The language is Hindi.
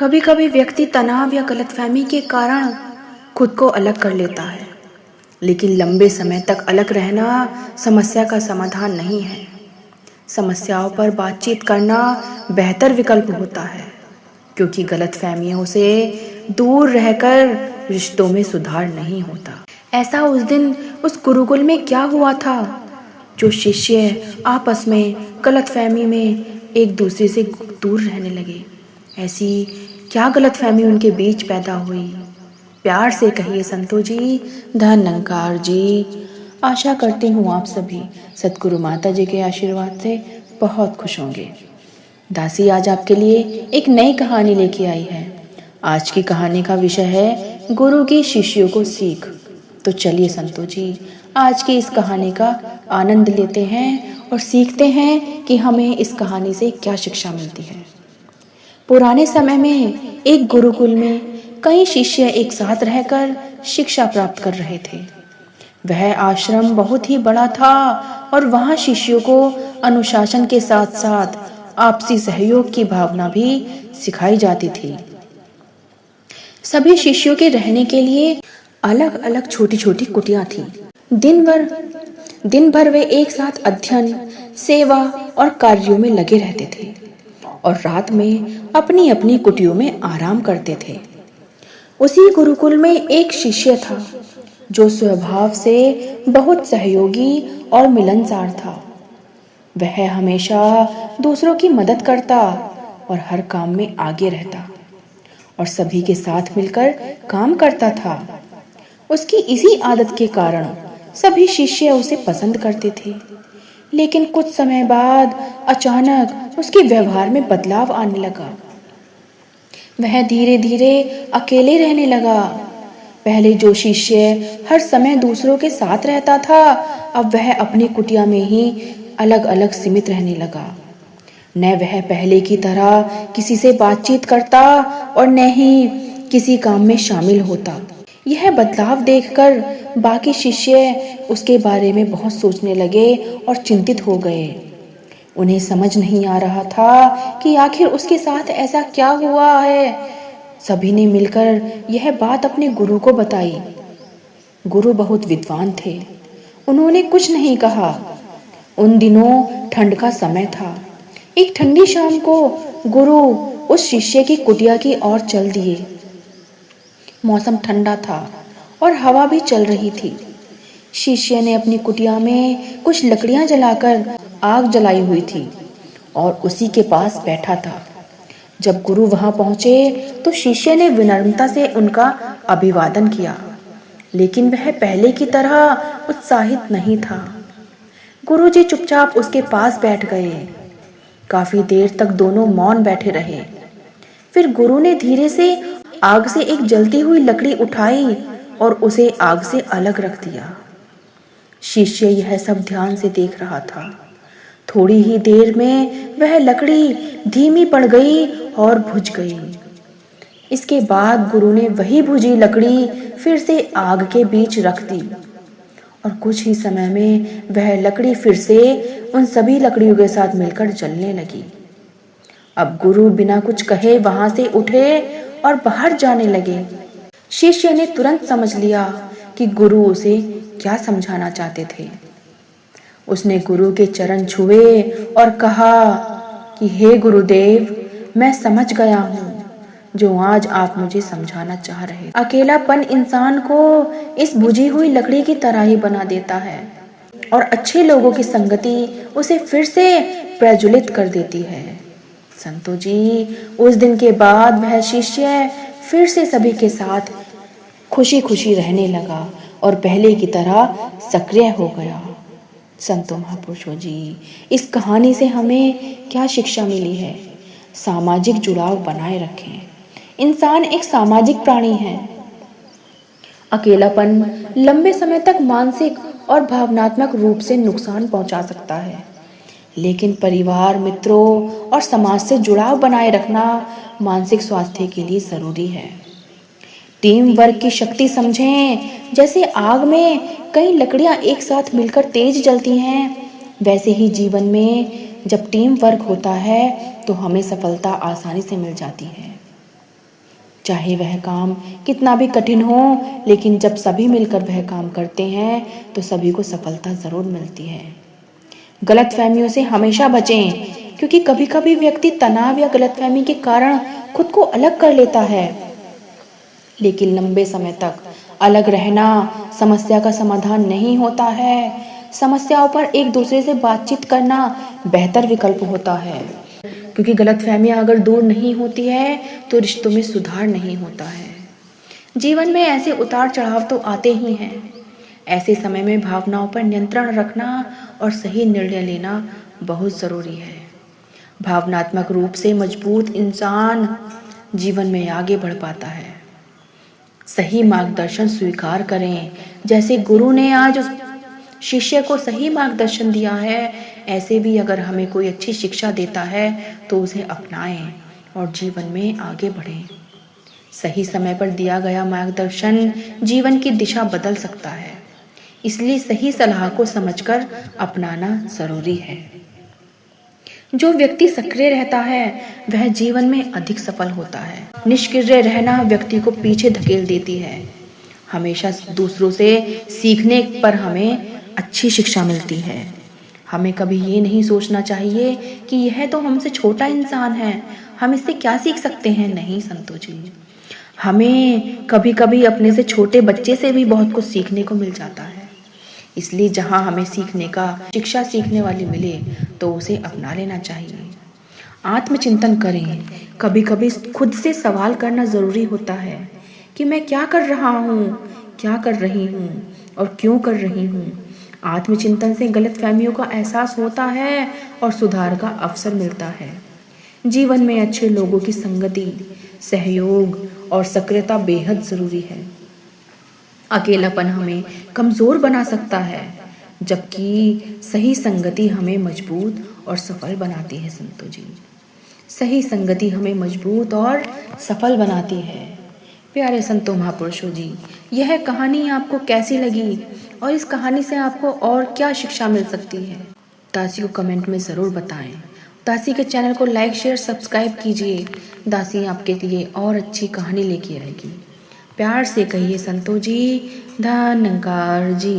कभी कभी व्यक्ति तनाव या गलतफहमी के कारण खुद को अलग कर लेता है, लेकिन लंबे समय तक अलग रहना समस्या का समाधान नहीं है। समस्याओं पर बातचीत करना बेहतर विकल्प होता है, क्योंकि गलतफहमियों से दूर रहकर रिश्तों में सुधार नहीं होता। ऐसा उस दिन उस गुरुकुल में क्या हुआ था, जो शिष्य आपस में गलतफहमी में एक दूसरे से दूर रहने लगे। ऐसी क्या गलतफहमी उनके बीच पैदा हुई? प्यार से कहिए संतो जी, धन्यकार जी। आशा करती हूँ आप सभी सतगुरु माता जी के आशीर्वाद से बहुत खुश होंगे। दासी आज आपके लिए एक नई कहानी लेके आई है। आज की कहानी का विषय है गुरु की शिष्यों को सीख। तो चलिए संतो जी, आज की इस कहानी का आनंद लेते हैं और सीखते हैं कि हमें इस कहानी से क्या शिक्षा मिलती है। पुराने समय में एक गुरुकुल में कई शिष्य एक साथ रहकर शिक्षा प्राप्त कर रहे थे। वह आश्रम बहुत ही बड़ा था और वहां शिष्यों को अनुशासन के साथ साथ आपसी सहयोग की भावना भी सिखाई जाती थी। सभी शिष्यों के रहने के लिए अलग अलग छोटी छोटी कुटियां थी। दिन भर वे एक साथ अध्ययन, सेवा और कार्यों में लगे रहते थे और रात में अपनी अपनी कुटियों में आराम करते थे। उसी गुरुकुल में एक शिष्य था जो स्वभाव से बहुत सहयोगी और मिलनसार था। वह हमेशा दूसरों की मदद करता और हर काम में आगे रहता और सभी के साथ मिलकर काम करता था। उसकी इसी आदत के कारण सभी शिष्य उसे पसंद करते थे। लेकिन कुछ समय बाद अचानक उसके व्यवहार में बदलाव आने लगा। वह धीरे धीरे अकेले रहने लगा। पहले जो शिष्य हर समय दूसरों के साथ रहता था, अब वह अपनी कुटिया में ही अलग अलग सीमित रहने लगा। न वह पहले की तरह किसी से बातचीत करता और न ही किसी काम में शामिल होता। यह बदलाव देखकर बाकी शिष्य उसके बारे में बहुत सोचने लगे और चिंतित हो गए। उन्हें समझ नहीं आ रहा था कि आखिर उसके साथ ऐसा क्या हुआ है। सभी ने मिलकर यह बात अपने गुरु को बताई। गुरु बहुत विद्वान थे। उन्होंने कुछ नहीं कहा। उन दिनों ठंड का समय था। एक ठंडी शाम को गुरु उस शिष्य की कुटिया की ओर चल दिए। मौसम ठंडा था और हवा भी चल रही थी। शिष्य ने अपनी कुटिया में कुछ लकड़ियां जलाकर आग जलाई हुई थी और उसी के पास बैठा था। जब गुरु वहां पहुंचे तो शिष्य ने विनम्रता से उनका अभिवादन किया, लेकिन वह पहले की तरह उत्साहित नहीं था। गुरुजी चुपचाप उसके पास बैठ गए। काफी देर तक दोनों मौन बैठे रहे। फिर गुरु ने धीरे से आग से एक जलती हुई लकड़ी उठाई और उसे आग से अलग रख दिया। शिष्य यह सब ध्यान से देख रहा था। थोड़ी ही देर में वह लकड़ी धीमी पड़ गई और बुझ गई। इसके बाद गुरु ने वही बुझी लकड़ी फिर से आग के बीच रख दी और कुछ ही समय में वह लकड़ी फिर से उन सभी लकड़ियों के साथ मिलकर जलने लगी। अब गुरु बिना कुछ कहे वहां से उठे और बाहर जाने लगे। शिष्य ने तुरंत समझ लिया कि गुरु उसे क्या समझाना चाहते थे। उसने गुरु के चरण छुए और कहा कि हे गुरुदेव, मैं समझ गया हूँ जो आज आप मुझे समझाना चाह रहे। अकेलापन इंसान को इस बुझी हुई लकड़ी की तरह ही बना देता है और अच्छे लोगों की संगति उसे फिर से प्रज्वलित कर देती है। संतो जी, उस दिन के बाद वह शिष्य फिर से सभी के साथ खुशी खुशी रहने लगा और पहले की तरह सक्रिय हो गया। संतो महापुरुषों जी, इस कहानी से हमें क्या शिक्षा मिली है? सामाजिक जुड़ाव बनाए रखें। इंसान एक सामाजिक प्राणी है। अकेलापन लंबे समय तक मानसिक और भावनात्मक रूप से नुकसान पहुंचा सकता है, लेकिन परिवार, मित्रों और समाज से जुड़ाव बनाए रखना मानसिक स्वास्थ्य के लिए जरूरी है। टीम वर्क की शक्ति समझें। जैसे आग में कई लकड़ियां एक साथ मिलकर तेज जलती हैं, वैसे ही जीवन में जब टीम वर्क होता है तो हमें सफलता आसानी से मिल जाती है। चाहे वह काम कितना भी कठिन हो, लेकिन जब सभी मिलकर वह काम करते हैं तो सभी को सफलता जरूर मिलती है। गलतफहमियों से हमेशा बचें, क्योंकि कभी कभी व्यक्ति तनाव या गलतफहमी के कारण खुद को अलग कर लेता है, लेकिन लंबे समय तक अलग रहना समस्या का समाधान नहीं होता है। समस्याओं पर एक दूसरे से बातचीत करना बेहतर विकल्प होता है, क्योंकि गलतफहमियां अगर दूर नहीं होती है तो रिश्तों में सुधार नहीं होता है। जीवन में ऐसे उतार चढ़ाव तो आते ही हैं। ऐसे समय में भावनाओं पर नियंत्रण रखना और सही निर्णय लेना बहुत जरूरी है। भावनात्मक रूप से मजबूत इंसान जीवन में आगे बढ़ पाता है। सही मार्गदर्शन स्वीकार करें। जैसे गुरु ने आज उस शिष्य को सही मार्गदर्शन दिया है, ऐसे भी अगर हमें कोई अच्छी शिक्षा देता है तो उसे अपनाएं और जीवन में आगे बढ़ें। सही समय पर दिया गया मार्गदर्शन जीवन की दिशा बदल सकता है, इसलिए सही सलाह को समझकर अपनाना जरूरी है। जो व्यक्ति सक्रिय रहता है वह जीवन में अधिक सफल होता है। निष्क्रिय रहना व्यक्ति को पीछे धकेल देती है। हमेशा दूसरों से सीखने पर हमें अच्छी शिक्षा मिलती है। हमें कभी ये नहीं सोचना चाहिए कि यह तो हमसे छोटा इंसान है, हम इससे क्या सीख सकते हैं। नहीं संतो जी, हमें कभी कभी अपने से छोटे बच्चे से भी बहुत कुछ सीखने को मिल जाता है। इसलिए जहाँ हमें सीखने का शिक्षा सीखने वाली मिले तो उसे अपना लेना चाहिए। आत्मचिंतन करें। कभी कभी खुद से सवाल करना जरूरी होता है कि मैं क्या कर रहा हूँ, क्या कर रही हूँ और क्यों कर रही हूँ। आत्मचिंतन से गलतफहमियों का एहसास होता है और सुधार का अवसर मिलता है। जीवन में अच्छे लोगों की संगति, सहयोग और सक्रियता बेहद जरूरी है। अकेलापन हमें कमजोर बना सकता है, जबकि सही संगति हमें मजबूत और सफल बनाती है। संतो जी, सही संगति हमें मजबूत और सफल बनाती है। प्यारे संतो महापुरुषों जी, यह कहानी आपको कैसी लगी और इस कहानी से आपको और क्या शिक्षा मिल सकती है, दासी को कमेंट में ज़रूर बताएं। दासी के चैनल को लाइक शेयर सब्सक्राइब कीजिए। दासी आपके लिए और अच्छी कहानी लेके आएगी। प्यार से कहिए संतो जी, धन्यवाद जी।